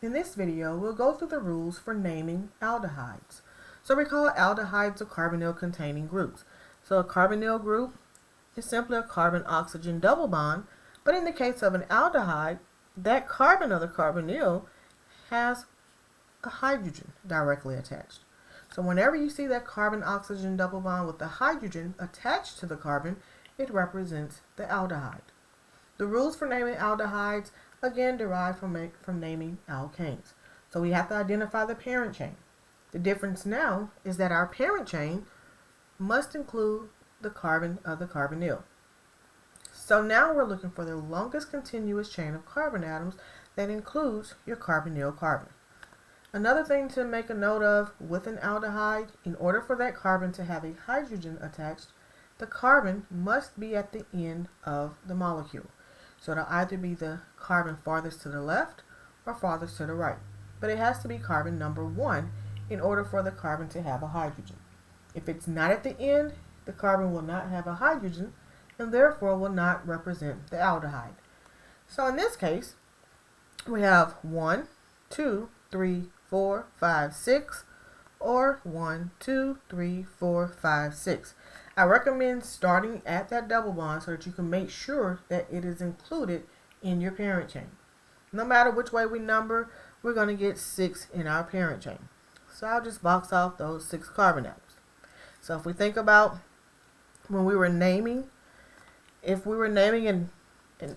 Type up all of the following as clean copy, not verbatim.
In this video, we'll go through the rules for naming aldehydes. So recall aldehydes are carbonyl containing groups. So a carbonyl group is simply a carbon-oxygen double bond, but in the case of an aldehyde, that carbon of the carbonyl has a hydrogen directly attached. So whenever you see that carbon-oxygen double bond with the hydrogen attached to the carbon, it represents the aldehyde. The rules for naming aldehydes again derive from naming alkanes. So we have to identify the parent chain. The difference now is that our parent chain must include the carbon of the carbonyl. So now we're looking for the longest continuous chain of carbon atoms that includes your carbonyl carbon. Another thing to make a note of with an aldehyde, in order for that carbon to have a hydrogen attached, the carbon must be at the end of the molecule. So it'll either be the carbon farthest to the left or farthest to the right. But it has to be carbon number 1 in order for the carbon to have a hydrogen. If it's not at the end, the carbon will not have a hydrogen and therefore will not represent the aldehyde. So in this case, we have 1, 2, 3, 4, 5, 6, or 1, 2, 3, 4, 5, 6. I recommend starting at that double bond so that you can make sure that it is included in your parent chain. No matter which way we number, we're going to get 6 in our parent chain. So I'll just box off those 6 carbon atoms. So if we think about when we were naming, if we were naming an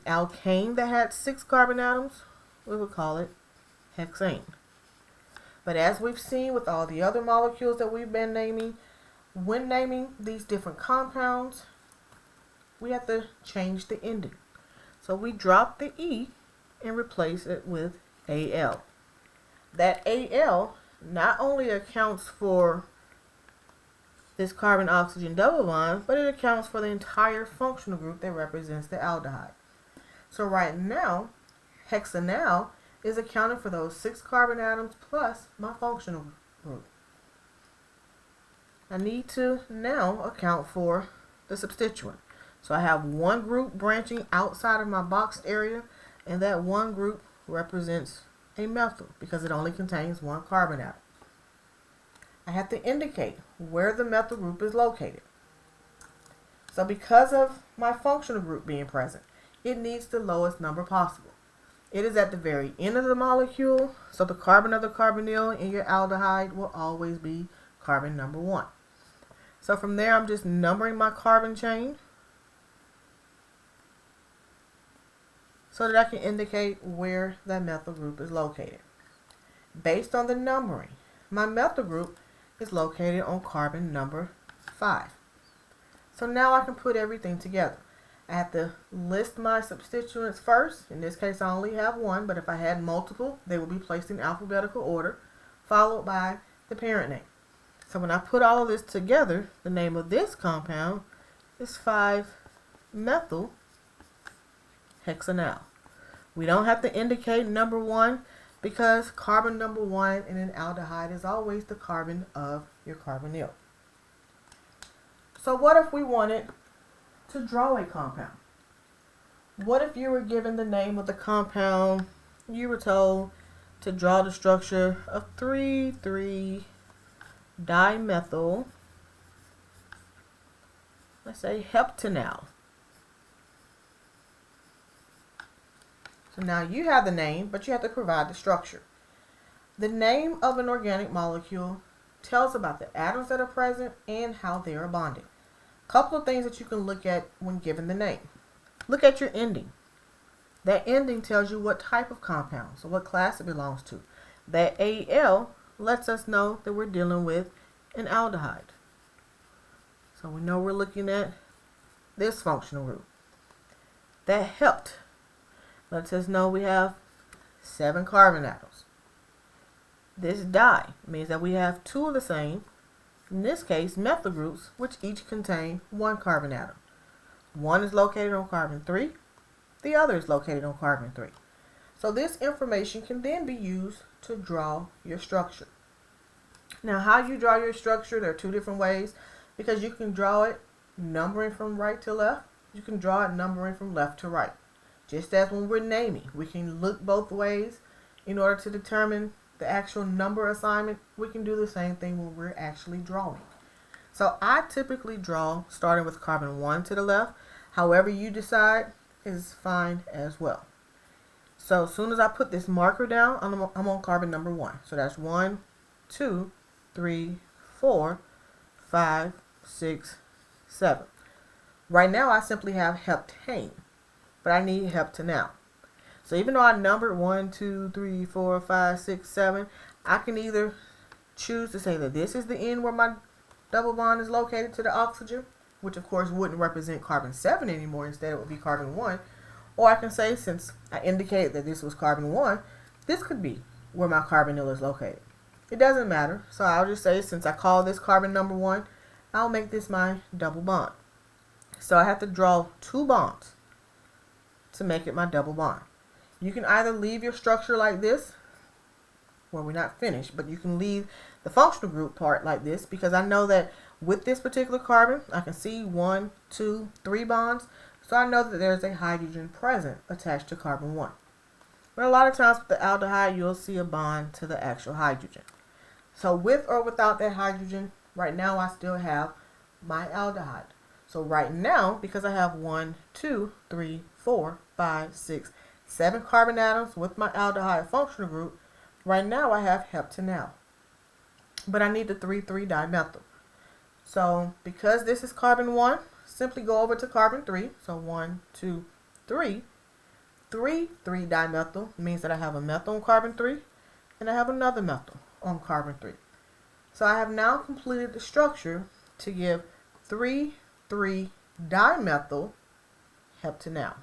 alkane that had 6 carbon atoms, we would call it hexane. But as we've seen with all the other molecules that we've been naming, when naming these different compounds, we have to change the ending. So we drop the E and replace it with Al. That Al not only accounts for this carbon-oxygen double bond, but it accounts for the entire functional group that represents the aldehyde. So right now, hexanal is accounting for those 6 carbon atoms plus my functional group. I need to now account for the substituent. So I have one group branching outside of my boxed area, and that one group represents a methyl because it only contains 1 carbon atom. I have to indicate where the methyl group is located. So because of my functional group being present, it needs the lowest number possible. It is at the very end of the molecule, so the carbon of the carbonyl in your aldehyde will always be carbon number 1. So from there, I'm just numbering my carbon chain so that I can indicate where that methyl group is located. Based on the numbering, my methyl group is located on carbon number 5. So now I can put everything together. I have to list my substituents first. In this case, I only have 1, but if I had multiple, they would be placed in alphabetical order, followed by the parent name. So when I put all of this together, the name of this compound is 5-methyl hexanal. We don't have to indicate number 1 because carbon number 1 in an aldehyde is always the carbon of your carbonyl. So what if we wanted to draw a compound? What if you were given the name of the compound, you were told to draw the structure of 3,3-dimethyl, let's say heptanal. So now you have the name, but you have to provide the structure. The name of an organic molecule tells about the atoms that are present and how they are bonding. A couple of things that you can look at when given the name. Look at your ending. That ending tells you what type of compound, so what class it belongs to. That Al lets us know that we're dealing with an aldehyde. So we know we're looking at this functional group. That hept lets us know we have 7 carbon atoms. This di means that we have 2 of the same, in this case methyl groups, which each contain 1 carbon atom. One is located on carbon 3, the other is located on carbon 3. So this information can then be used to draw your structure. Now how you draw your structure, there are 2 different ways, because you can draw it numbering from right to left, you can draw it numbering from left to right. Just as when we're naming, we can look both ways in order to determine the actual number assignment, we can do the same thing when we're actually drawing. So I typically draw starting with carbon 1 to the left. However you decide is fine as well. So as soon as I put this marker down, I'm on carbon number 1. So that's 1, 2, 3, 4, 5, 6, 7. Right now I simply have heptane, but I need heptanal. So even though I numbered 1, 2, 3, 4, 5, 6, 7, I can either choose to say that this is the end where my double bond is located to the oxygen, which of course wouldn't represent carbon 7 anymore. Instead it would be carbon 1. Or I can say, since I indicated that this was carbon 1, this could be where my carbonyl is located. It doesn't matter. So I'll just say, since I call this carbon number 1, I'll make this my double bond. So I have to draw 2 bonds to make it my double bond. You can either leave your structure like this, well, we're not finished, but you can leave the functional group part like this, because I know that with this particular carbon, I can see 1, 2, 3 bonds. So I know that there's a hydrogen present attached to carbon 1. But a lot of times with the aldehyde, you'll see a bond to the actual hydrogen. So with or without that hydrogen, right now I still have my aldehyde. So right now, because I have 1, 2, 3, 4, 5, 6, 7 carbon atoms with my aldehyde functional group, right now I have heptanal. But I need the 3,3-dimethyl. So because this is carbon 1, simply go over to carbon 3. So 1, 2, 3. 3,3-dimethyl means that I have a methyl on carbon 3 and I have another methyl on carbon 3. So I have now completed the structure to give 3,3-dimethyl heptanal.